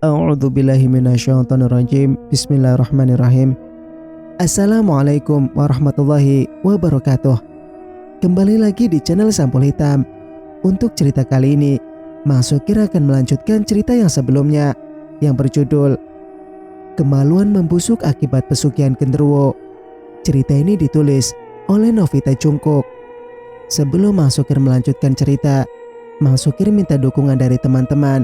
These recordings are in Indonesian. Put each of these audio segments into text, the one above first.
A'udzubillahi minasyaitonirrajim. Bismillahirrahmanirrahim. Assalamualaikum warahmatullahi wabarakatuh. Kembali lagi di channel Sampul Hitam. Untuk cerita kali ini, Mas Sukir akan melanjutkan cerita yang sebelumnya yang berjudul Kemaluan Membusuk Akibat Pesugihan Genderuwo. Cerita ini ditulis oleh Novita Jungkook. Sebelum Mas Sukir melanjutkan cerita, Mas Sukir minta dukungan dari teman-teman.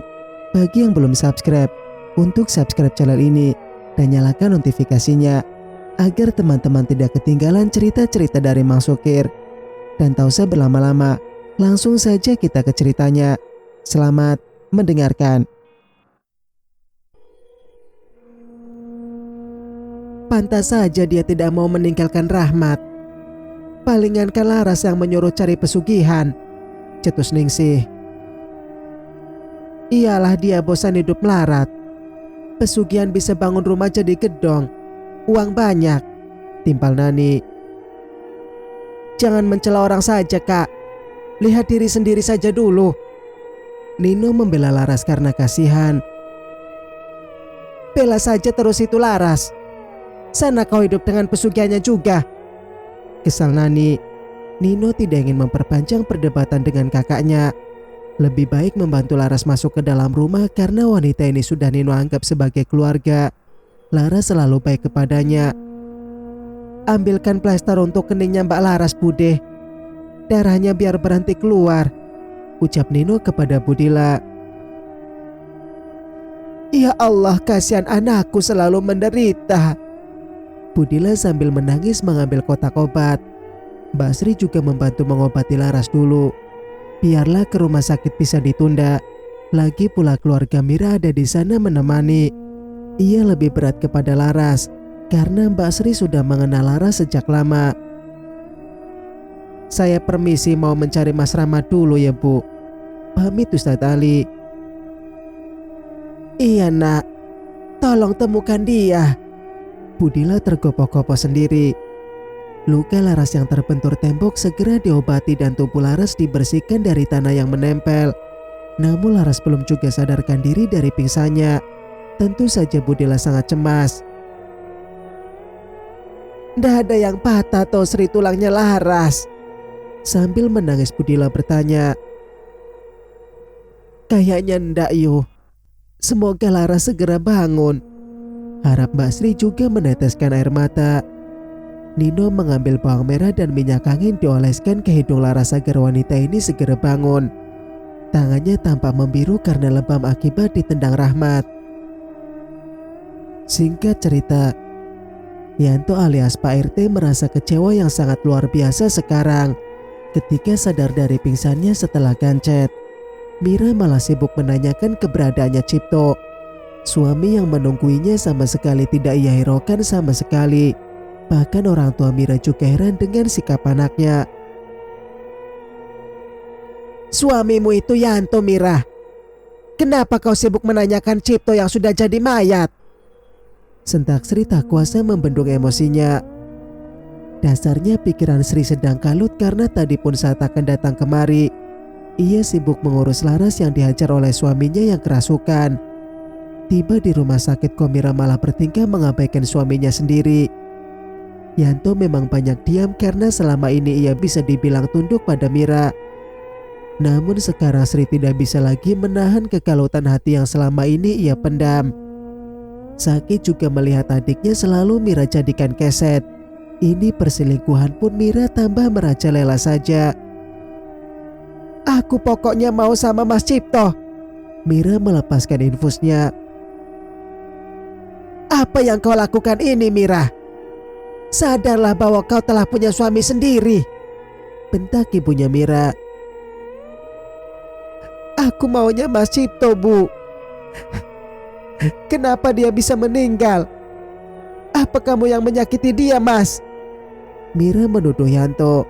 Bagi yang belum subscribe, untuk subscribe channel ini dan nyalakan notifikasinya agar teman-teman tidak ketinggalan cerita-cerita dari Mas Sukir. Dan tak usah berlama-lama, langsung saja kita ke ceritanya. Selamat mendengarkan. Pantas saja dia tidak mau meninggalkan Rahmat. Palingan kan Laras yang menyuruh cari pesugihan, cetus Ningsih. Iyalah dia bosan hidup melarat. Pesugihan bisa bangun rumah jadi gedong. Uang banyak, timpal Nani. Jangan mencela orang saja, Kak. Lihat diri sendiri saja dulu. Nino membela Laras karena kasihan. Bela saja terus itu Laras. Sana kau hidup dengan pesugihannya juga. Kesal Nani. Nino tidak ingin memperpanjang perdebatan dengan kakaknya. Lebih baik membantu Laras masuk ke dalam rumah karena wanita ini sudah Nino anggap sebagai keluarga. Laras selalu baik kepadanya. Ambilkan plester untuk keningnya Mbak Laras, Bude. Darahnya biar berhenti keluar, ucap Nino kepada Budila. Ya Allah, kasihan anakku selalu menderita. Budila sambil menangis mengambil kotak obat. Basri juga membantu mengobati Laras dulu. Biarlah ke rumah sakit bisa ditunda. Lagi pula keluarga Mira ada di sana menemani. Ia lebih berat kepada Laras karena Mbak Sri sudah mengenal Laras sejak lama. Saya permisi mau mencari Mas Rahmat dulu ya Bu, pamit Ustadz Ali. Iya nak, tolong temukan dia. Budila tergopoh-gopoh sendiri. Luka Laras yang terbentur tembok segera diobati dan tubuh Laras dibersihkan dari tanah yang menempel. Namun Laras belum juga sadarkan diri dari pingsannya. Tentu saja Budila sangat cemas. Nggak ada yang patah atau seri tulangnya Laras? Sambil menangis Budila bertanya. Kayaknya ndak yuk. Semoga Laras segera bangun. Harap Mbak Sri juga meneteskan air mata. Nino mengambil bawang merah dan minyak angin dioleskan ke hidung Laras agar wanita ini segera bangun. Tangannya tampak membiru karena lebam akibat ditendang Rahmat. Singkat cerita, Yanto alias Pak RT merasa kecewa yang sangat luar biasa sekarang ketika sadar dari pingsannya setelah gancet. Mira malah sibuk menanyakan keberadaannya Cipto. Suami yang menungguinya sama sekali tidak ia hiraukan sama sekali. Bahkan orang tua Mira juga heran dengan sikap anaknya. Suamimu itu Yanto, Mira. Kenapa kau sibuk menanyakan Cipto yang sudah jadi mayat? Sentak Sri tak kuasa membendung emosinya. Dasarnya pikiran Sri sedang kalut karena tadi pun saat akan datang kemari, ia sibuk mengurus Laras yang dihajar oleh suaminya yang kerasukan. Tiba di rumah sakit kok Mira malah bertingkah mengabaikan suaminya sendiri. Yanto memang banyak diam karena selama ini ia bisa dibilang tunduk pada Mira. Namun sekarang Sri tidak bisa lagi menahan kekalutan hati yang selama ini ia pendam. Sakit juga melihat adiknya selalu Mira jadikan keset. Ini perselingkuhan pun Mira tambah merajalela saja. Aku pokoknya mau sama Mas Cipto. Mira melepaskan infusnya. Apa yang kau lakukan ini, Mira? Sadarlah bahwa kau telah punya suami sendiri, bentak ibunya Mira. Aku maunya Mas Cipto, Bu. Kenapa dia bisa meninggal? Apa kamu yang menyakiti dia, Mas? Mira menuduh Yanto.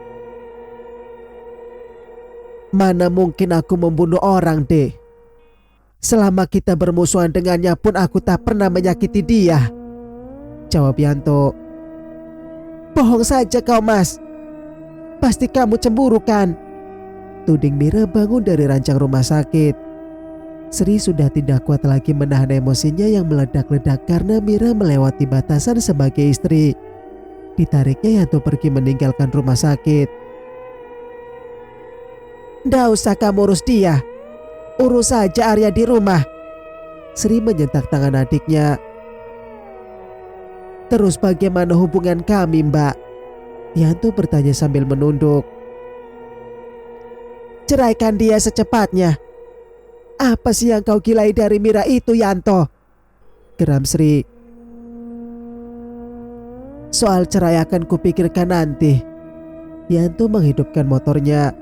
Mana mungkin aku membunuh orang, Dek. Selama kita bermusuhan dengannya pun aku tak pernah menyakiti dia, jawab Yanto. Bohong saja kau, Mas. Pasti kamu cemburu kan? Tuding Mira bangun dari ranjang rumah sakit. Sri sudah tidak kuat lagi menahan emosinya yang meledak-ledak karena Mira melewati batasan sebagai istri. Ditariknya Yanto pergi meninggalkan rumah sakit. "Nggak usah kamu urus dia. Urus saja Arya di rumah." Sri menyentak tangan adiknya. "Terus bagaimana hubungan kami, Mbak?" Yanto bertanya sambil menunduk. "Ceraikan dia secepatnya." "Apa sih yang kau gilai dari Mira itu, Yanto?" geram Sri. "Soal cerai akan kupikirkan nanti." Yanto menghidupkan motornya.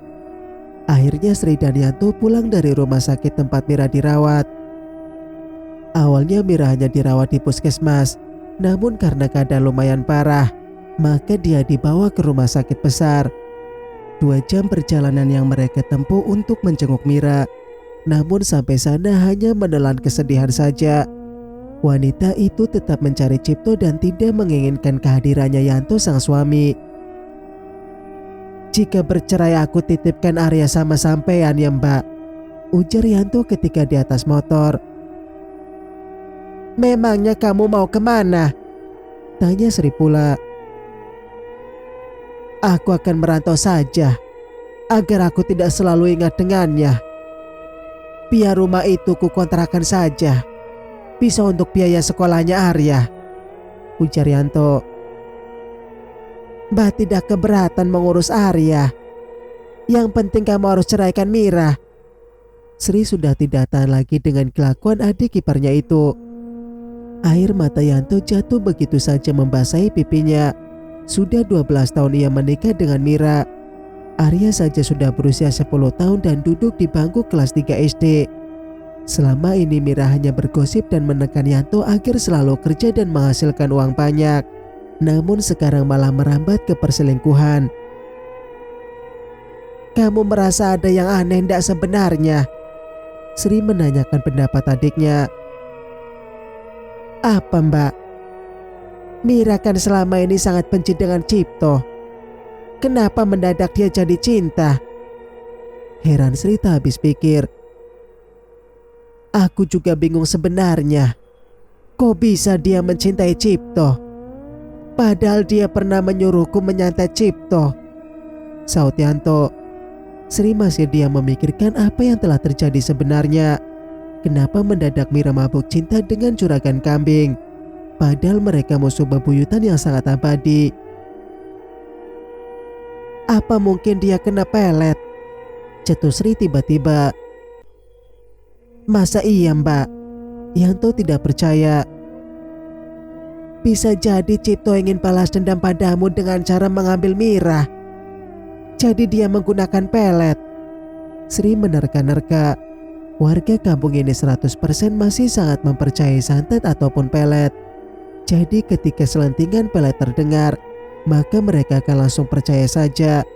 Akhirnya Sri dan Yanto pulang dari rumah sakit tempat Mira dirawat. Awalnya Mira hanya dirawat di puskesmas, namun karena keadaan lumayan parah, maka dia dibawa ke rumah sakit besar. 2 jam perjalanan yang mereka tempuh untuk menjenguk Mira. Namun sampai sana hanya menelan kesedihan saja. Wanita itu tetap mencari Cipto dan tidak menginginkan kehadirannya Yanto sang suami. "Jika bercerai aku titipkan Arya sama sampean ya, Mbak," ujar Yanto ketika di atas motor. "Memangnya kamu mau kemana?" tanya Sri pula. "Aku akan merantau saja, agar aku tidak selalu ingat dengannya. Biar rumah itu kukontrakan saja, bisa untuk biaya sekolahnya Arya," ujar Yanto. "Mbak tidak keberatan mengurus Arya. Yang penting kamu harus ceraikan Mira." Sri sudah tidak tahan lagi dengan kelakuan adik iparnya itu. Air mata Yanto jatuh begitu saja membasahi pipinya. Sudah 12 tahun ia menikah dengan Mira. Arya saja sudah berusia 10 tahun dan duduk di bangku kelas 3 SD. Selama ini Mira hanya bergosip dan menekan Yanto agar selalu kerja dan menghasilkan uang banyak. Namun sekarang malah merambat ke perselingkuhan. "Kamu merasa ada yang aneh tidak sebenarnya?" Sri menanyakan pendapat adiknya. "Apa, Mbak? Mira kan selama ini sangat benci dengan Cipto. Kenapa mendadak dia jadi cinta?" Heran Sri tak habis pikir. "Aku juga bingung sebenarnya. Kok bisa dia mencintai Cipto? Padahal dia pernah menyuruhku menyantet Cipto," saut Yanto. Sri masih diam memikirkan apa yang telah terjadi sebenarnya. Kenapa mendadak Mira mabuk cinta dengan juragan kambing? Padahal mereka musuh bebuyutan yang sangat abadi. "Apa mungkin dia kena pelet?" cetus Sri tiba-tiba. "Masa iya, Mbak?" Yanto tidak percaya. "Bisa jadi Cipto ingin balas dendam padamu dengan cara mengambil Mira. Jadi dia menggunakan pelet." Sri menerka-nerka. Warga kampung ini 100% masih sangat mempercayai santet ataupun pelet. Jadi ketika selentingan pelet terdengar, maka mereka akan langsung percaya saja.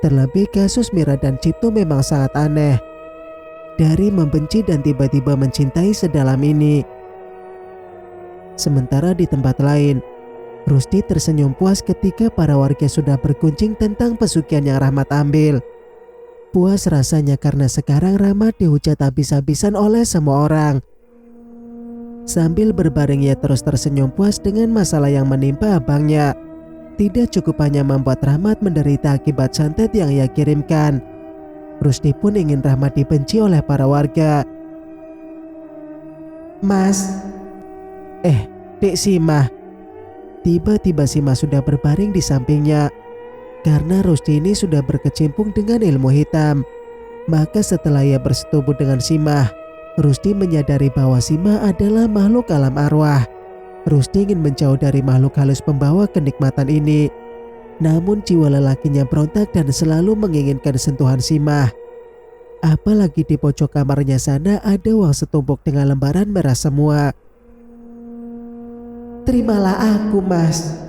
Terlebih kasus Mira dan Cipto memang sangat aneh. Dari membenci dan tiba-tiba mencintai sedalam ini. Sementara di tempat lain, Rusdi tersenyum puas ketika para warga sudah berkunjing tentang pesugihan yang Rahmat ambil. Puas rasanya karena sekarang Rahmat dihujat habis-habisan oleh semua orang. Sambil berbaring ia terus tersenyum puas dengan masalah yang menimpa abangnya. Tidak cukup hanya membuat Rahmat menderita akibat santet yang ia kirimkan. Rusdi pun ingin Rahmat dibenci oleh para warga. "Mas." Dek Sima." Tiba-tiba Sima sudah berbaring di sampingnya. Karena Rusdi ini sudah berkecimpung dengan ilmu hitam. Maka setelah ia bersetubuh dengan Sima, Rusdi menyadari bahwa Sima adalah makhluk alam arwah. Rusdi ingin menjauh dari makhluk halus pembawa kenikmatan ini. Namun jiwa lelakinya berontak dan selalu menginginkan sentuhan Sima. Apalagi di pojok kamarnya sana ada uang setumpuk dengan lembaran merah semua. "Terimalah aku, Mas.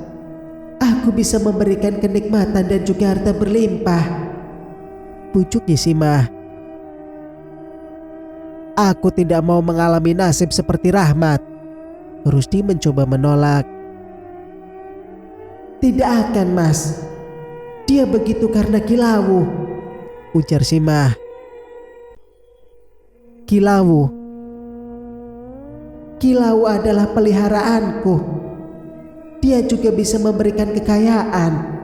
Aku bisa memberikan kenikmatan dan juga harta berlimpah," pujuknya Sima. "Aku tidak mau mengalami nasib seperti Rahmat." Rusdi mencoba menolak. "Tidak akan, Mas. Dia begitu karena Kilawu," ujar Sima. "Kilawu? Kilau adalah peliharaanku. Dia juga bisa memberikan kekayaan.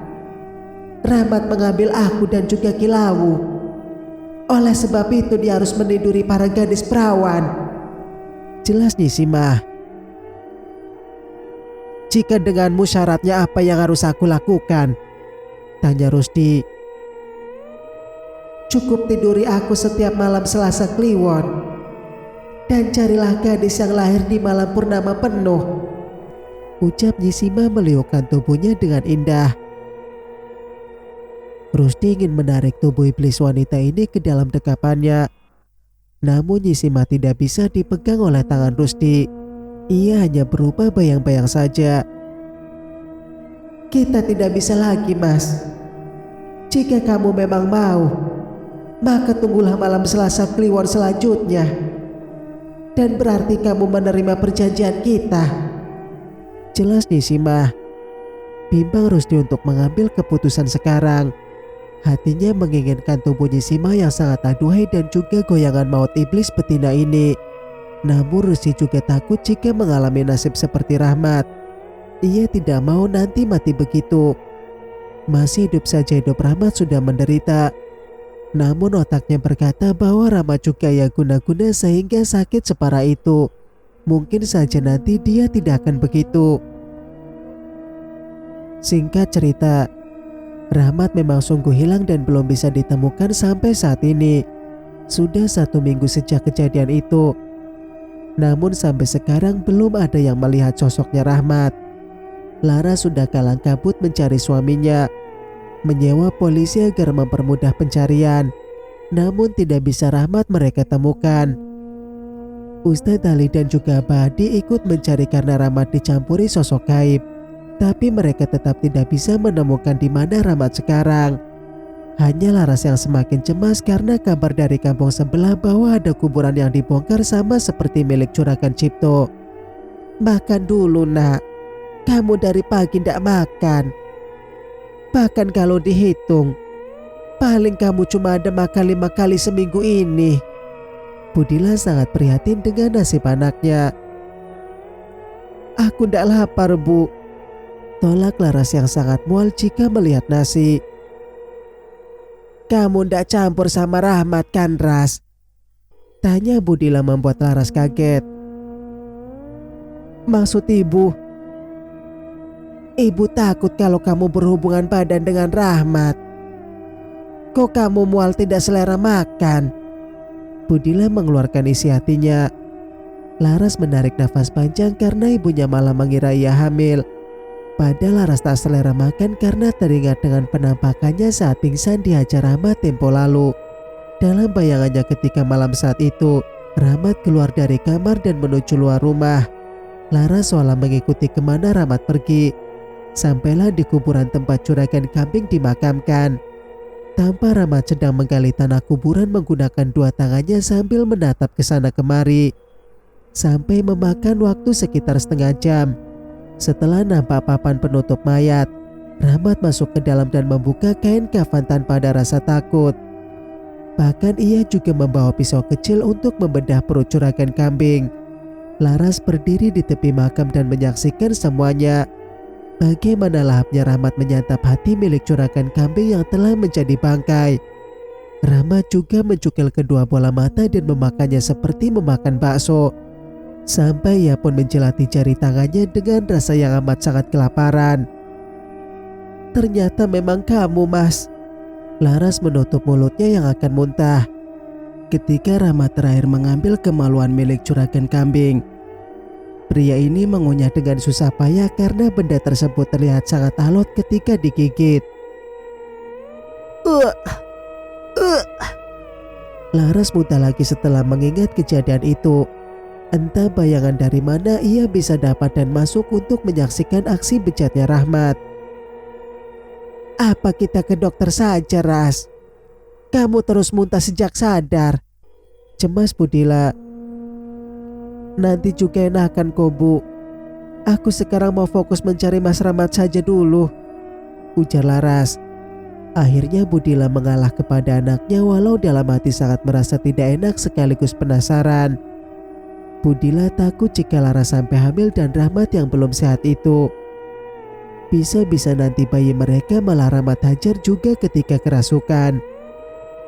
Rahmat mengambil aku dan juga Kilau. Oleh sebab itu dia harus meniduri para gadis perawan. Jelas Nyisimah. Jika denganmu syaratnya apa yang harus aku lakukan? Tanya Rusdi. Cukup tiduri aku setiap malam Selasa Kliwon. Dan carilah gadis yang lahir di malam purnama penuh. Ucap Nyisimah meliukkan tubuhnya dengan indah. Rusdi ingin menarik tubuh iblis wanita ini ke dalam dekapannya. Namun Nyisimah tidak bisa dipegang oleh tangan Rusdi. Ia hanya berupa bayang-bayang saja. Kita tidak bisa lagi, Mas. Jika kamu memang mau, maka tunggulah malam Selasa Kliwon selanjutnya. Dan berarti kamu menerima perjanjian kita. Jelas Nyisimah. Bimbang Rusdi untuk mengambil keputusan sekarang. Hatinya menginginkan tubuh Nyisimah yang sangat aduhai dan juga goyangan maut iblis betina ini. Namun Rusdi juga takut jika mengalami nasib seperti Rahmat. Ia tidak mau nanti mati begitu. Masih hidup saja hidup Rahmat sudah menderita. Namun otaknya berkata bahwa Rahmat juga ya guna-guna sehingga sakit separah itu. Mungkin saja nanti dia tidak akan begitu. Singkat cerita, Rahmat memang sungguh hilang dan belum bisa ditemukan sampai saat ini. Sudah 1 minggu sejak kejadian itu. Namun sampai sekarang belum ada yang melihat sosoknya Rahmat. Lara sudah kalang kabut mencari suaminya. Menyewa polisi agar mempermudah pencarian. Namun tidak bisa Rahmat mereka temukan. Ustadz Ali dan juga Abah Adi ikut mencari karena Rahmat dicampuri sosok gaib. Tapi mereka tetap tidak bisa menemukan di mana Rahmat sekarang. Hanya Laras yang semakin cemas karena kabar dari kampung sebelah bahwa ada kuburan yang dibongkar sama seperti milik Juragan Cipto. Makan dulu nak. Kamu dari pagi tidak makan. Bahkan kalau dihitung, paling kamu cuma ada makan 5 kali seminggu ini. Budila sangat prihatin dengan nasib anaknya. Aku tidak lapar, Bu. Tolak Laras yang sangat mual jika melihat nasi. Kamu tidak campur sama Rahmat kan, Ras? Tanya Budila membuat Laras kaget. Maksud ibu? Ibu takut kalau kamu berhubungan badan dengan Rahmat. Kok kamu mual tidak selera makan? Budila mengeluarkan isi hatinya. Laras menarik nafas panjang karena ibunya malah mengira ia hamil. Padahal Laras tak selera makan karena teringat dengan penampakannya saat pingsan di acara Rahmat tempo lalu. Dalam bayangannya ketika malam saat itu, Rahmat keluar dari kamar dan menuju luar rumah. Laras seolah mengikuti kemana Rahmat pergi. Sampailah di kuburan tempat Juragan Kambing dimakamkan. Tampak Rahmat sedang menggali tanah kuburan menggunakan 2 tangannya sambil menatap ke sana kemari. Sampai memakan waktu sekitar setengah jam. Setelah nampak papan penutup mayat, Rahmat masuk ke dalam dan membuka kain kafan tanpa ada rasa takut. Bahkan ia juga membawa pisau kecil untuk membedah perut Juragan Kambing. Laras berdiri di tepi makam dan menyaksikan semuanya. Bagaimana lahapnya Rahmat menyantap hati milik Juragan Kambing yang telah menjadi bangkai. Rahmat juga mencukil kedua bola mata dan memakannya seperti memakan bakso. Sampai ia pun menjelati jari tangannya dengan rasa yang amat sangat kelaparan. Ternyata memang kamu, Mas. Laras menutup mulutnya yang akan muntah. Ketika Rahmat terakhir mengambil kemaluan milik Juragan Kambing, pria ini mengunyah dengan susah payah karena benda tersebut terlihat sangat alot ketika digigit. Laras muntah lagi setelah mengingat kejadian itu. Entah bayangan dari mana ia bisa dapat dan masuk untuk menyaksikan aksi bejatnya Rahmat. Apa kita ke dokter saja, Ras? Kamu terus muntah sejak sadar. Cemas Budila. Nanti juga enakan kok, Bu. Aku sekarang mau fokus mencari Mas Rahmat saja dulu, ujar Laras. Akhirnya Budila mengalah kepada anaknya walau dalam hati sangat merasa tidak enak sekaligus penasaran. Budila takut jika Laras sampai hamil dan Rahmat yang belum sehat itu. Bisa-bisa nanti bayi mereka malah Rahmat hajar juga ketika kerasukan.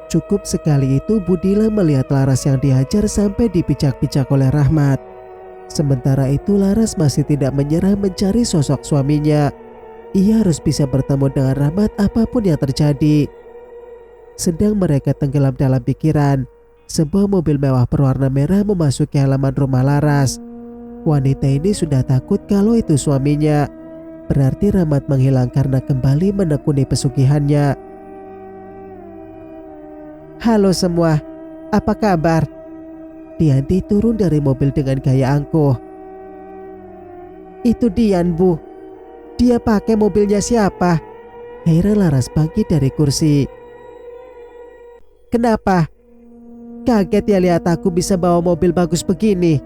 Cukup sekali itu Budila melihat Laras yang dihajar sampai dipicak-picak oleh Rahmat. Sementara itu Laras masih tidak menyerah mencari sosok suaminya. Ia harus bisa bertemu dengan Rahmat apapun yang terjadi. Sedang mereka tenggelam dalam pikiran, sebuah mobil mewah berwarna merah memasuki halaman rumah Laras. Wanita ini sudah takut kalau itu suaminya. Berarti Rahmat menghilang karena kembali menekuni pesugihannya. "Halo semua, apa kabar?" Dianti turun dari mobil dengan gaya angkuh. "Itu Dian, Bu. Dia pakai mobilnya siapa?" Heran Laras bangkit dari kursi. "Kenapa? Kaget ya lihat aku bisa bawa mobil bagus begini?"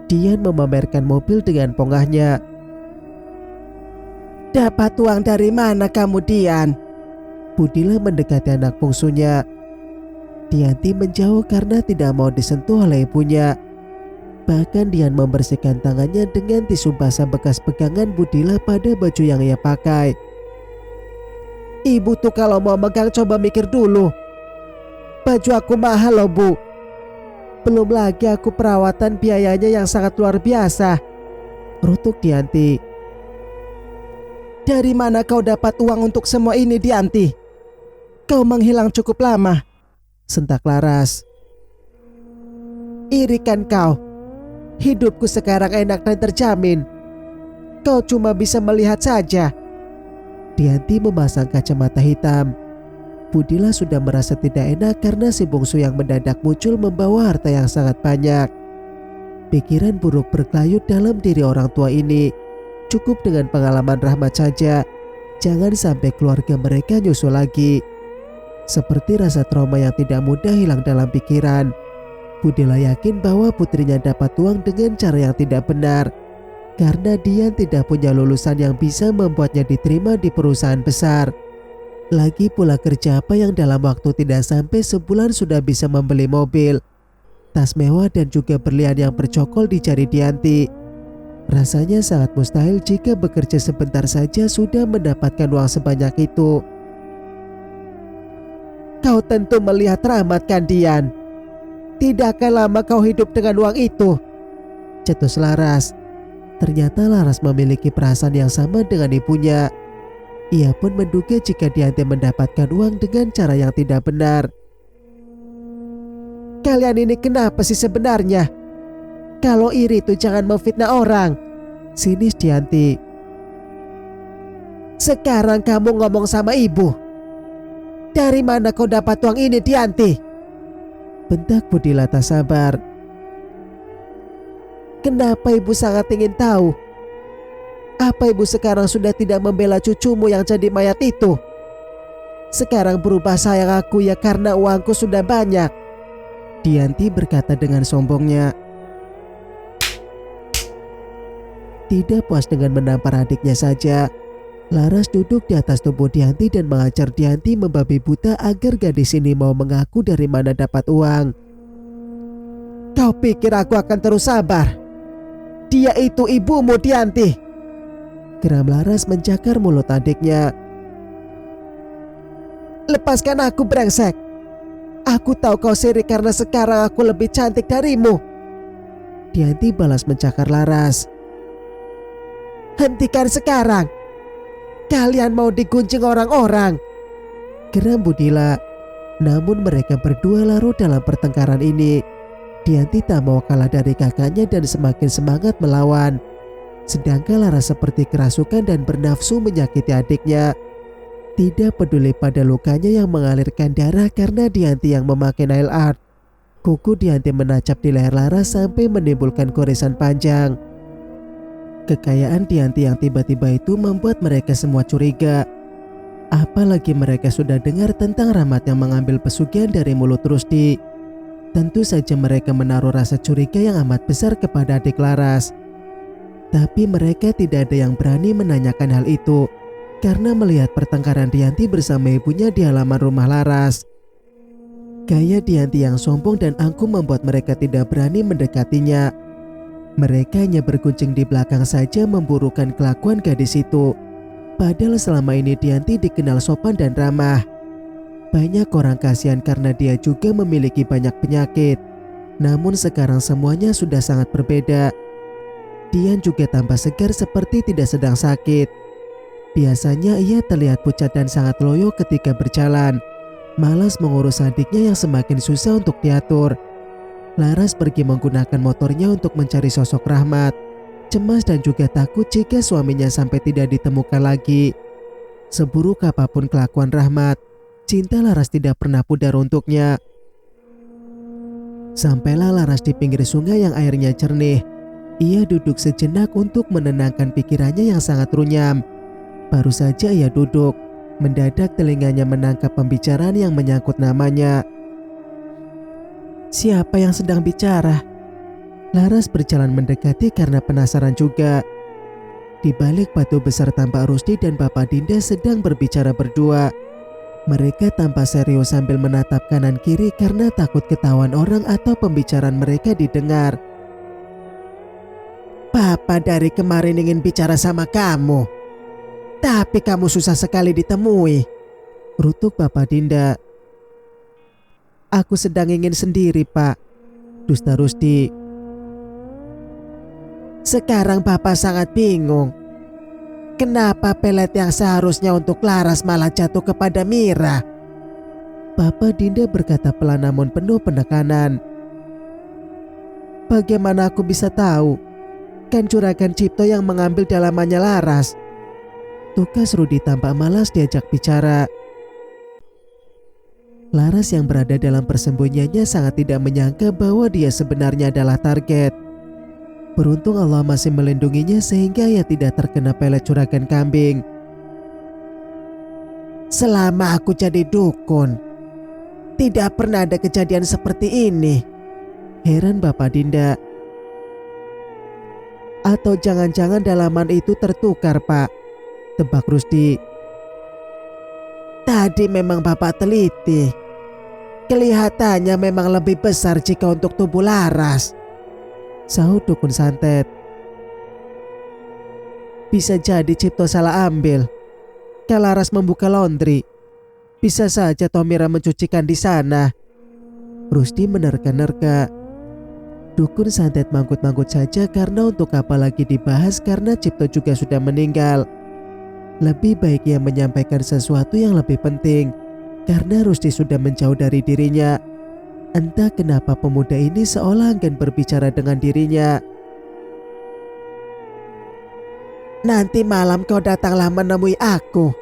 Dian memamerkan mobil dengan pongahnya. "Dapat uang dari mana kamu, Dian?" Budila mendekati anak bungsunya. Dianti menjauh karena tidak mau disentuh oleh ibunya. Bahkan Dian membersihkan tangannya dengan tisu basah bekas pegangan Budila pada baju yang ia pakai. "Ibu tuh kalau mau megang coba mikir dulu. Baju aku mahal loh, Bu. Belum lagi aku perawatan biayanya yang sangat luar biasa," rutuk Dianti. "Dari mana kau dapat uang untuk semua ini, Dianti? Kau menghilang cukup lama," sentak Laras. "Iri kan kau? Hidupku sekarang enak dan terjamin. Kau cuma bisa melihat saja." Dianti memasang kacamata hitam. Budila sudah merasa tidak enak karena si bungsu yang mendadak muncul membawa harta yang sangat banyak. Pikiran buruk berkelayut dalam diri orang tua ini. Cukup dengan pengalaman Rahmat saja. Jangan sampai keluarga mereka nyusul lagi. Seperti rasa trauma yang tidak mudah hilang dalam pikiran. Budila yakin bahwa putrinya dapat uang dengan cara yang tidak benar. Karena dia tidak punya lulusan yang bisa membuatnya diterima di perusahaan besar. Lagi pula kerja apa yang dalam waktu tidak sampai sebulan sudah bisa membeli mobil, tas mewah dan juga berlian yang bercokol di jari Dianti. Rasanya sangat mustahil jika bekerja sebentar saja sudah mendapatkan uang sebanyak itu. "Kau tentu melihat Rahmat kan, Dian? Tidak akan lama kau hidup dengan uang itu," cetus Laras. Ternyata Laras memiliki perasaan yang sama dengan ibunya. Ia pun menduga jika Dianti mendapatkan uang dengan cara yang tidak benar. "Kalian ini kenapa sih sebenarnya? Kalau iri itu jangan memfitnah orang," sinis Dianti. "Sekarang kamu ngomong sama ibu. Dari mana kau dapat uang ini, Dianti?" bentak Budila tak sabar. "Kenapa ibu sangat ingin tahu? Apa ibu sekarang sudah tidak membela cucumu yang jadi mayat itu? Sekarang berubah sayang aku ya karena uangku sudah banyak," Dianti berkata dengan sombongnya. Tidak puas dengan menampar adiknya saja, Laras duduk di atas tubuh Dianti dan mengajar Dianti membabi buta agar gadis ini mau mengaku dari mana dapat uang. "Kau pikir aku akan terus sabar? Dia itu ibumu, Dianti," geram Laras mencakar mulut adiknya. "Lepaskan aku, brengsek. Aku tahu kau sirik karena sekarang aku lebih cantik darimu," Dianti balas mencakar Laras. "Hentikan sekarang. Kalian mau digunjing orang-orang," geram Budila. Namun mereka berdua larut dalam pertengkaran ini. Dianti tak mau kalah dari kakaknya dan semakin semangat melawan. Sedangkan Laras seperti kerasukan dan bernafsu menyakiti adiknya. Tidak peduli pada lukanya yang mengalirkan darah karena Dianti yang memakai nail art. Kuku Dianti menancap di leher Laras sampai menimbulkan goresan panjang. Kekayaan Dianti yang tiba-tiba itu membuat mereka semua curiga. Apalagi mereka sudah dengar tentang Rahmat yang mengambil pesugihan dari mulut Rusdi. Tentu saja mereka menaruh rasa curiga yang amat besar kepada adik Laras. Tapi mereka tidak ada yang berani menanyakan hal itu karena melihat pertengkaran Dianti bersama ibunya di halaman rumah Laras. Gaya Dianti yang sombong dan angkuh membuat mereka tidak berani mendekatinya. Mereka hanya berguncing di belakang saja memburukan kelakuan gadis itu. Padahal selama ini Dianti dikenal sopan dan ramah. Banyak orang kasihan karena dia juga memiliki banyak penyakit. Namun sekarang semuanya sudah sangat berbeda. Dian juga tampak segar seperti tidak sedang sakit. Biasanya ia terlihat pucat dan sangat loyo ketika berjalan. Malas mengurus adiknya yang semakin susah untuk diatur. Laras pergi menggunakan motornya untuk mencari sosok Rahmat. Cemas dan juga takut jika suaminya sampai tidak ditemukan lagi. Seburuk apapun kelakuan Rahmat, cinta Laras tidak pernah pudar untuknya. Sampailah Laras di pinggir sungai yang airnya jernih. Ia duduk sejenak untuk menenangkan pikirannya yang sangat runyam. Baru saja ia duduk, mendadak telinganya menangkap pembicaraan yang menyangkut namanya. Siapa yang sedang bicara? Laras berjalan mendekati karena penasaran juga. Di balik batu besar tampak Rusdi dan Bapak Dinda sedang berbicara berdua. Mereka tampak serius sambil menatap kanan kiri karena takut ketahuan orang atau pembicaraan mereka didengar. Papa dari kemarin ingin bicara sama kamu, tapi kamu susah sekali ditemui, rutuk Bapak Dinda. Aku sedang ingin sendiri, Pak, dusta Rusdi. Sekarang Papa sangat bingung. Kenapa pelet yang seharusnya untuk Laras malah jatuh kepada Mira? Bapak Dinda berkata pelan namun penuh penekanan. Bagaimana aku bisa tahu? Kan Juragan Cipto yang mengambil dalamannya Laras. Tukas Rudi tampak malas diajak bicara. Laras yang berada dalam persembunyiannya sangat tidak menyangka bahwa dia sebenarnya adalah target. Beruntung Allah masih melindunginya sehingga ia tidak terkena pelet Juragan Kambing. Selama aku jadi dukun, tidak pernah ada kejadian seperti ini, heran Bapak Dinda. Atau jangan-jangan dalaman itu tertukar, Pak, tebak Rusdi. Tadi memang Bapak teliti. Kelihatannya memang lebih besar jika untuk tubuh Laras, sahut dukun santet. Bisa jadi Cipto salah ambil. Kalau Laras membuka laundry, bisa saja Tomira mencucikan di sana. Rusdi menerka-nerka. Dukun santet manggut-manggut saja karena untuk apa lagi dibahas karena Cipto juga sudah meninggal. Lebih baik ia menyampaikan sesuatu yang lebih penting karena Rusdi sudah menjauh dari dirinya. Entah kenapa pemuda ini seolah enggan berbicara dengan dirinya. Nanti malam kau datanglah menemui aku.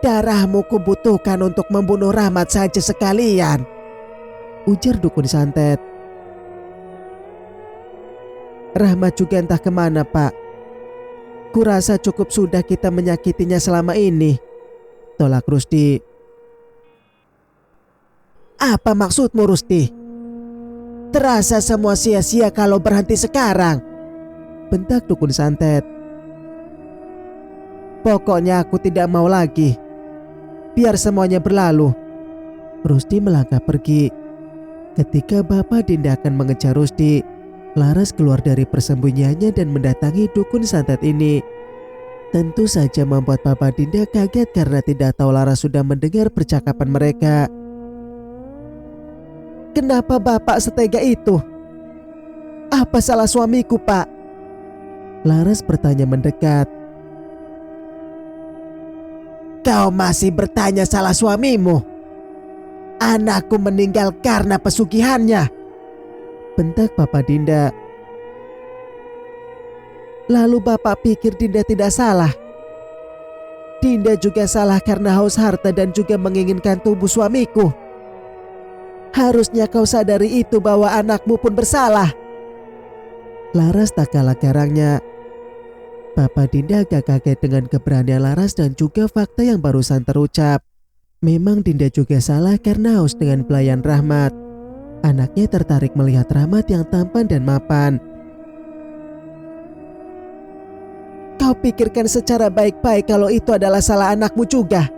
Darahmu kubutuhkan untuk membunuh Rahmat saja sekalian, ujar dukun santet. Rahmat juga entah kemana, Pak. Kurasa cukup sudah kita menyakitinya selama ini, tolak Rusdi. Apa maksudmu, Rusdi? Terasa semua sia-sia kalau berhenti sekarang, bentak dukun santet. Pokoknya aku tidak mau lagi. Biar semuanya berlalu. Rusdi melangkah pergi. Ketika Bapak Dinda akan mengejar Rusdi, Laras keluar dari persembunyiannya dan mendatangi dukun santet ini. Tentu saja membuat Bapak Dinda kaget karena tidak tahu Laras sudah mendengar percakapan mereka. Kenapa Bapak setega itu? Apa salah suamiku, Pak? Laras bertanya mendekat. Kau masih bertanya salah suamimu? Anakku meninggal karena pesugihannya, bentak Bapak Dinda. Lalu Bapak pikir Dinda tidak salah? Dinda juga salah karena haus harta dan juga menginginkan tubuh suamiku. Harusnya kau sadari itu bahwa anakmu pun bersalah. Laras tak kalah garangnya. Bapak Dinda agak kaget dengan keberanian Laras dan juga fakta yang barusan terucap. Memang Dinda juga salah karena haus dengan pelayan Rahmat. Anaknya tertarik melihat Rahmat yang tampan dan mapan. Kau pikirkan secara baik-baik kalau itu adalah salah anakmu juga.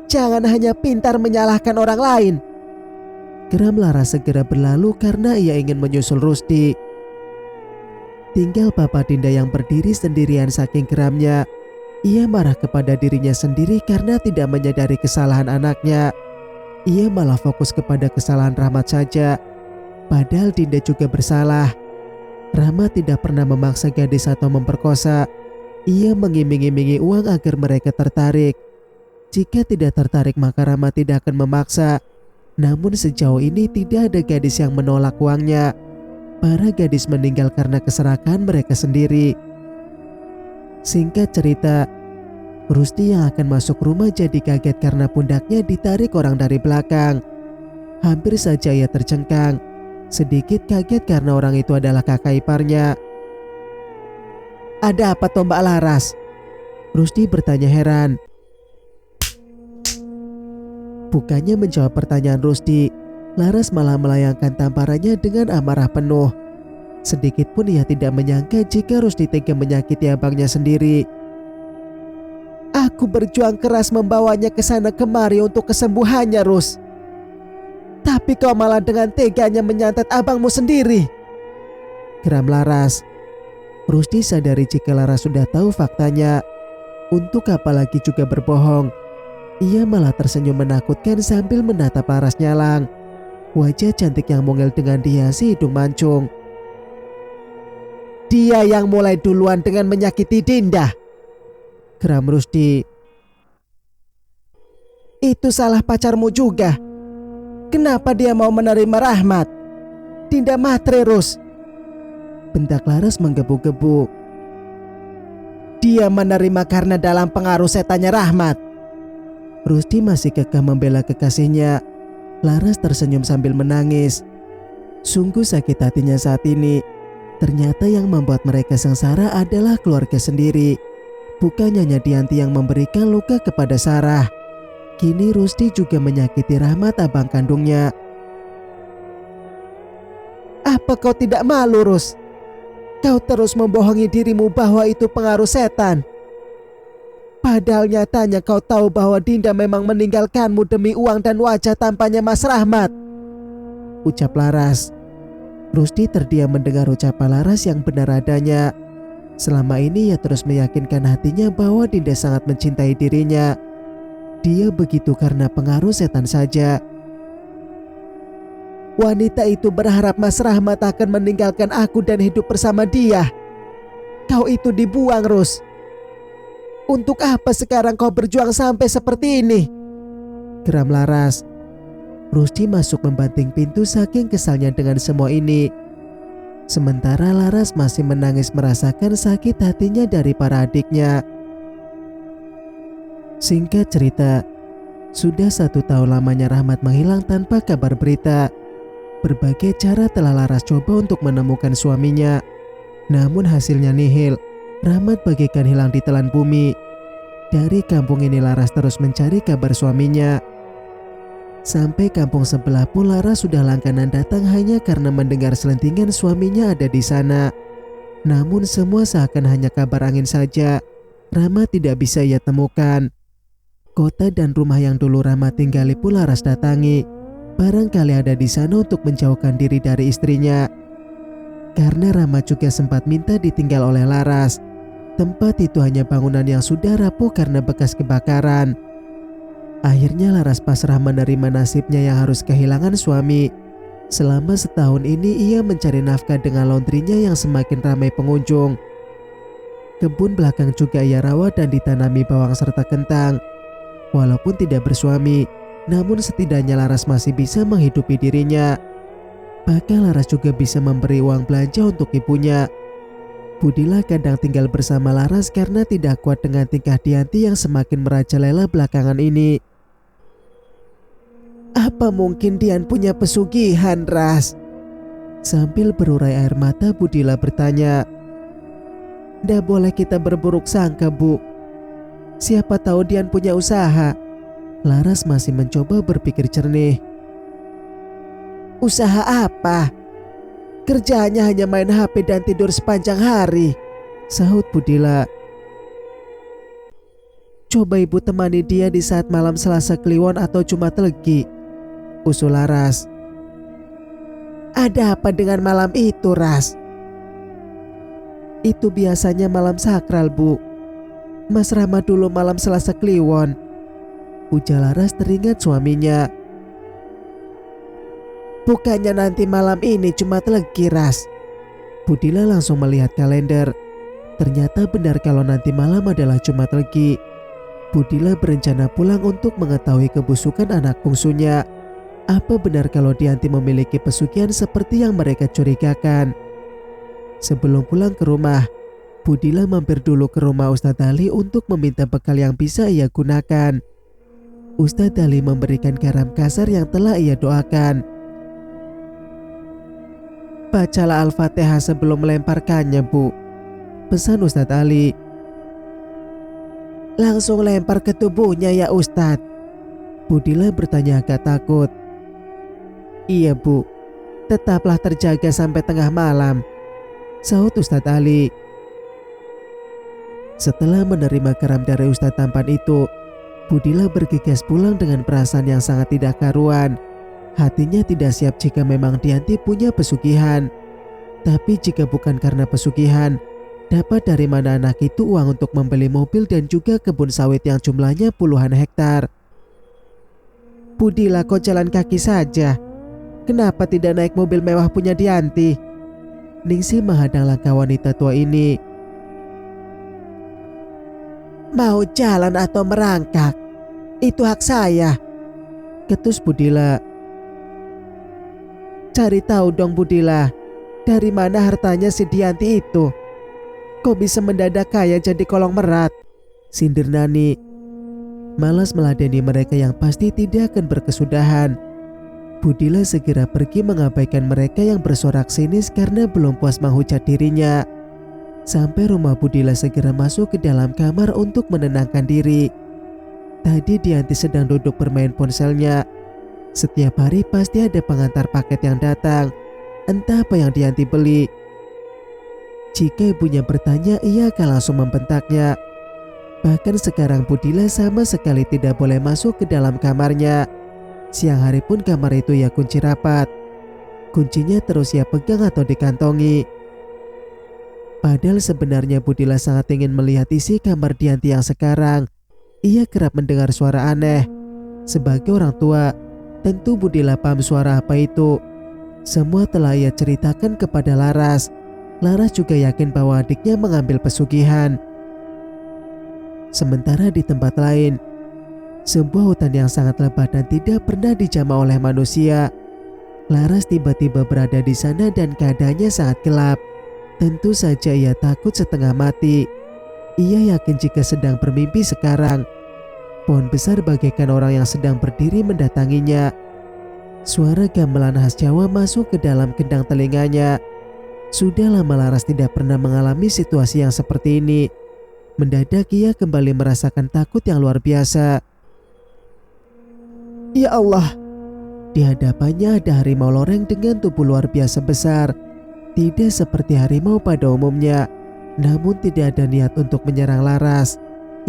Jangan hanya pintar menyalahkan orang lain. Geram Laras segera berlalu karena ia ingin menyusul Rusdi. Tinggal Papa Dinda yang berdiri sendirian saking geramnya. Ia marah kepada dirinya sendiri karena tidak menyadari kesalahan anaknya. Ia malah fokus kepada kesalahan Rahmat saja. Padahal Dinda juga bersalah. Rahmat tidak pernah memaksa gadis atau memperkosa. Ia mengiming-imingi uang agar mereka tertarik. Jika tidak tertarik maka Rahmat tidak akan memaksa. Namun sejauh ini tidak ada gadis yang menolak uangnya. Para gadis meninggal karena keserakahan mereka sendiri. Singkat cerita, Rusdi yang akan masuk rumah jadi kaget karena pundaknya ditarik orang dari belakang. Hampir saja ia tercengkang. Sedikit kaget karena orang itu adalah kakak iparnya. "Ada apa toh Mbak Laras?" Rusdi bertanya heran. Bukannya menjawab pertanyaan Rusdi, Laras malah melayangkan tamparannya dengan amarah penuh. Sedikit pun ia tidak menyangka jika Rusdi tega menyakiti abangnya sendiri. "Aku berjuang keras membawanya ke sana kemari untuk kesembuhannya, Rus. Tapi kau malah dengan teganya menyantet abangmu sendiri," geram Laras. Rusdi sadari jika Laras sudah tahu faktanya. Untuk apa lagi juga berbohong. Ia malah tersenyum menakutkan sambil menatap Laras nyalang. Wajah cantik yang mungil dengan dihiasi hidung mancung. "Dia yang mulai duluan dengan menyakiti Dinda," geram Rusdi. "Itu salah pacarmu juga. Kenapa dia mau menerima Rahmat? Dinda matre, Rus," bentak Laras menggebu-gebu. "Dia menerima karena dalam pengaruh setannya Rahmat." Rusdi masih kekeh membela kekasihnya. Laras tersenyum sambil menangis. Sungguh sakit hatinya saat ini. Ternyata yang membuat mereka sengsara adalah keluarga sendiri. Bukan hanya Dianti yang memberikan luka kepada Sarah. Kini Rusdi juga menyakiti Rahmat abang kandungnya. "Apa kau tidak malu, Rus? Kau terus membohongi dirimu bahwa itu pengaruh setan. Padahal nyatanya kau tahu bahwa Dinda memang meninggalkanmu demi uang dan wajah tampaknya Mas Rahmat," ucap Laras. Rusdi terdiam mendengar ucapan Laras yang benar adanya. Selama ini ia terus meyakinkan hatinya bahwa Dinda sangat mencintai dirinya. Dia begitu karena pengaruh setan saja. "Wanita itu berharap Mas Rahmat akan meninggalkan aku dan hidup bersama dia. Kau itu dibuang, Rus. Untuk apa sekarang kau berjuang sampai seperti ini?" geram Laras. Rusdi masuk membanting pintu saking kesalnya dengan semua ini. Sementara Laras masih menangis merasakan sakit hatinya dari para adiknya. Singkat cerita, sudah 1 tahun lamanya Rahmat menghilang tanpa kabar berita. Berbagai cara telah Laras coba untuk menemukan suaminya. Namun hasilnya nihil. Rahmat bagaikan hilang di telan bumi. Dari kampung ini Laras terus mencari kabar suaminya. Sampai kampung sebelah pun Laras sudah langganan datang hanya karena mendengar selentingan suaminya ada di sana. Namun semua seakan hanya kabar angin saja. Rahmat tidak bisa ia temukan. Kota dan rumah yang dulu Rahmat tinggali pun Laras datangi. Barangkali ada di sana untuk menjauhkan diri dari istrinya. Karena Rahmat juga sempat minta ditinggal oleh Laras. Tempat itu hanya bangunan yang sudah rapuh karena bekas kebakaran. Akhirnya Laras pasrah menerima nasibnya yang harus kehilangan suami. Selama setahun ini ia mencari nafkah dengan laundrynya yang semakin ramai pengunjung. Kebun belakang juga ia rawat dan ditanami bawang serta kentang. Walaupun tidak bersuami, namun setidaknya Laras masih bisa menghidupi dirinya. Bahkan Laras juga bisa memberi uang belanja untuk ibunya. Budila kadang tinggal bersama Laras karena tidak kuat dengan tingkah Dianti yang semakin merajalela belakangan ini. "Apa mungkin Dian punya pesugihan, Ras?" Sambil berurai air mata Budila bertanya. "Ndak boleh kita berburuk sangka, Bu. Siapa tahu Dian punya usaha." Laras masih mencoba berpikir jernih. "Usaha apa? Kerjaannya hanya main HP dan tidur sepanjang hari," sahut Budila. Coba ibu temani dia di saat malam Selasa Kliwon atau Jumat Legi, usul Laras. Ada apa dengan malam itu, Ras? Itu biasanya malam sakral, Bu. Mas Rama dulu malam Selasa Kliwon, ujar Laras teringat suaminya. Bukannya nanti malam ini Jumat Legi, Ras? Budila langsung melihat kalender. Ternyata benar kalau nanti malam adalah Jumat Legi. Budila berencana pulang untuk mengetahui kebusukan anak bungsunya. Apa benar kalau Dianti memiliki pesugihan seperti yang mereka curigakan? Sebelum pulang ke rumah, Budila mampir dulu ke rumah Ustadz Ali untuk meminta bekal yang bisa ia gunakan. Ustadz Ali memberikan garam kasar yang telah ia doakan. Bacalah Al-Fatihah sebelum melemparkannya, Bu, pesan Ustadz Ali. Langsung lempar ke tubuhnya ya, Ustadz? Budila bertanya agak takut. Iya, Bu, tetaplah terjaga sampai tengah malam, sahut Ustadz Ali. Setelah menerima garam dari Ustadz tampan itu, Budila bergegas pulang dengan perasaan yang sangat tidak karuan. Hatinya tidak siap jika memang Dianti punya pesugihan. Tapi jika bukan karena pesugihan, dapat dari mana anak itu uang untuk membeli mobil dan juga kebun sawit yang jumlahnya puluhan hektar? Budila, kok jalan kaki saja? Kenapa tidak naik mobil mewah punya Dianti? Ningsih menghadang langkah wanita tua ini. Mau jalan atau merangkak? Itu hak saya, ketus Budila. Cari tahu dong, Budila, dari mana hartanya si Dianti itu? Kok bisa mendadak kaya jadi kolong merat? Sindir Nani. Malas meladeni mereka yang pasti tidak akan berkesudahan. Budila segera pergi mengabaikan mereka yang bersorak sinis karena belum puas menghujat dirinya. Sampai rumah, Budila segera masuk ke dalam kamar untuk menenangkan diri. Tadi Dianti sedang duduk bermain ponselnya. Setiap hari pasti ada pengantar paket yang datang. Entah apa yang Dianti beli. Jika ibunya bertanya, ia akan langsung membentaknya. Bahkan sekarang Budila sama sekali tidak boleh masuk ke dalam kamarnya. Siang hari pun kamar itu ia kunci rapat. Kuncinya terus ia pegang atau dikantongi. Padahal sebenarnya Budila sangat ingin melihat isi kamar Dianti yang sekarang. Ia kerap mendengar suara aneh. Sebagai orang tua, tentu Budila paham suara apa itu. Semua telah ia ceritakan kepada Laras. Laras juga yakin bahwa adiknya mengambil pesugihan. Sementara di tempat lain, sebuah hutan yang sangat lebat dan tidak pernah dijamah oleh manusia. Laras tiba-tiba berada di sana dan keadaannya sangat gelap. Tentu saja ia takut setengah mati. Ia yakin jika sedang bermimpi sekarang. Pohon besar bagaikan orang yang sedang berdiri mendatanginya. Suara gamelan khas Jawa masuk ke dalam kendang telinganya. Sudah lama Laras tidak pernah mengalami situasi yang seperti ini. Mendadak ia kembali merasakan takut yang luar biasa. Ya Allah! Di hadapannya ada harimau loreng dengan tubuh luar biasa besar. Tidak seperti harimau pada umumnya. Namun tidak ada niat untuk menyerang Laras.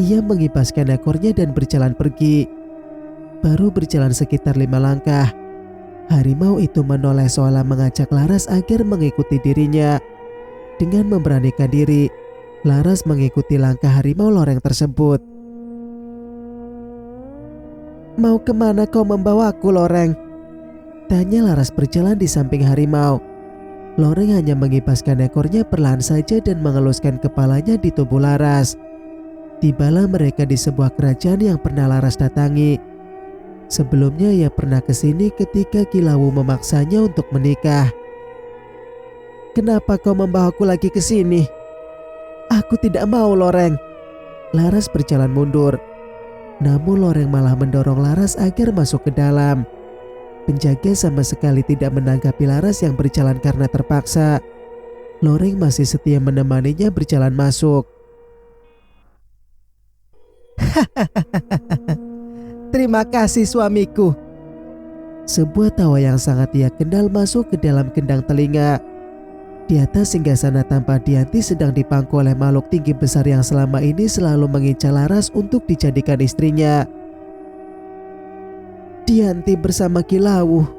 Ia mengibaskan ekornya dan berjalan pergi. Baru berjalan sekitar 5 langkah, harimau itu menoleh seolah mengajak Laras agar mengikuti dirinya. Dengan memberanikan diri, Laras mengikuti langkah harimau loreng tersebut. Mau kemana kau membawaku, loreng? Tanya Laras berjalan di samping harimau. Loreng hanya mengibaskan ekornya perlahan saja dan mengeluskan kepalanya di tubuh Laras. Tibalah mereka di sebuah kerajaan yang pernah Laras datangi. Sebelumnya ia pernah ke sini ketika Kilawu memaksanya untuk menikah. Kenapa kau membawaku lagi ke sini? Aku tidak mau, loreng. Laras berjalan mundur. Namun loreng malah mendorong Laras agar masuk ke dalam. Penjaga sama sekali tidak menanggapi Laras yang berjalan karena terpaksa. Loreng masih setia menemaninya berjalan masuk. Terima kasih suamiku. Sebuah tawa yang sangat ia kenal masuk ke dalam kendang telinga. Di atas singgasana tampak Dianti sedang dipangku oleh makhluk tinggi besar yang selama ini selalu mengincar Laras untuk dijadikan istrinya. Dianti bersama Kilawuh.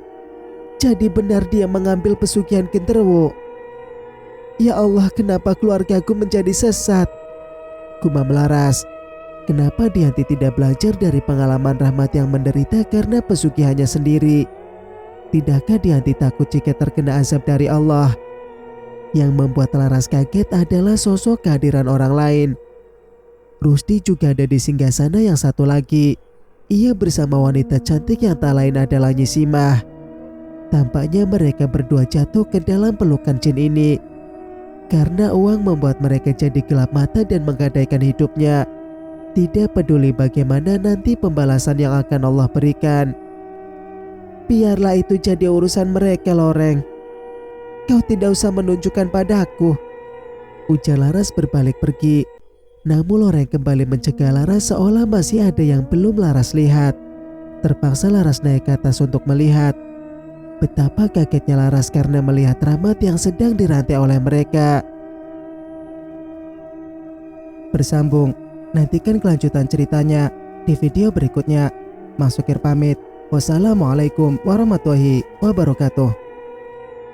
Jadi benar dia mengambil pesugihan genderuwo. Ya Allah, kenapa keluargaku menjadi sesat? Gumam Laras. Kenapa Dianti tidak belajar dari pengalaman Rahmat yang menderita karena pesugihannya sendiri? Tidakkah Dianti takut jika terkena azab dari Allah? Yang membuat Laras kaget adalah sosok kehadiran orang lain. Rusdi juga ada di singgasana yang satu lagi. Ia bersama wanita cantik yang tak lain adalah Nyisimah. Tampaknya mereka berdua jatuh ke dalam pelukan jin ini. Karena uang membuat mereka jadi gelap mata dan menggadaikan hidupnya. Tidak peduli bagaimana nanti pembalasan yang akan Allah berikan. Biarlah itu jadi urusan mereka, Loreng. Kau tidak usah menunjukkan padaku. Ujar Laras berbalik pergi. Namun Loreng kembali mencegah Laras seolah masih ada yang belum Laras lihat. Terpaksa Laras naik ke atas untuk melihat. Betapa kagetnya Laras karena melihat Rahmat yang sedang dirantai oleh mereka. Bersambung. Nantikan kelanjutan ceritanya di video berikutnya. Mas Sukir pamit. Wassalamualaikum warahmatullahi wabarakatuh.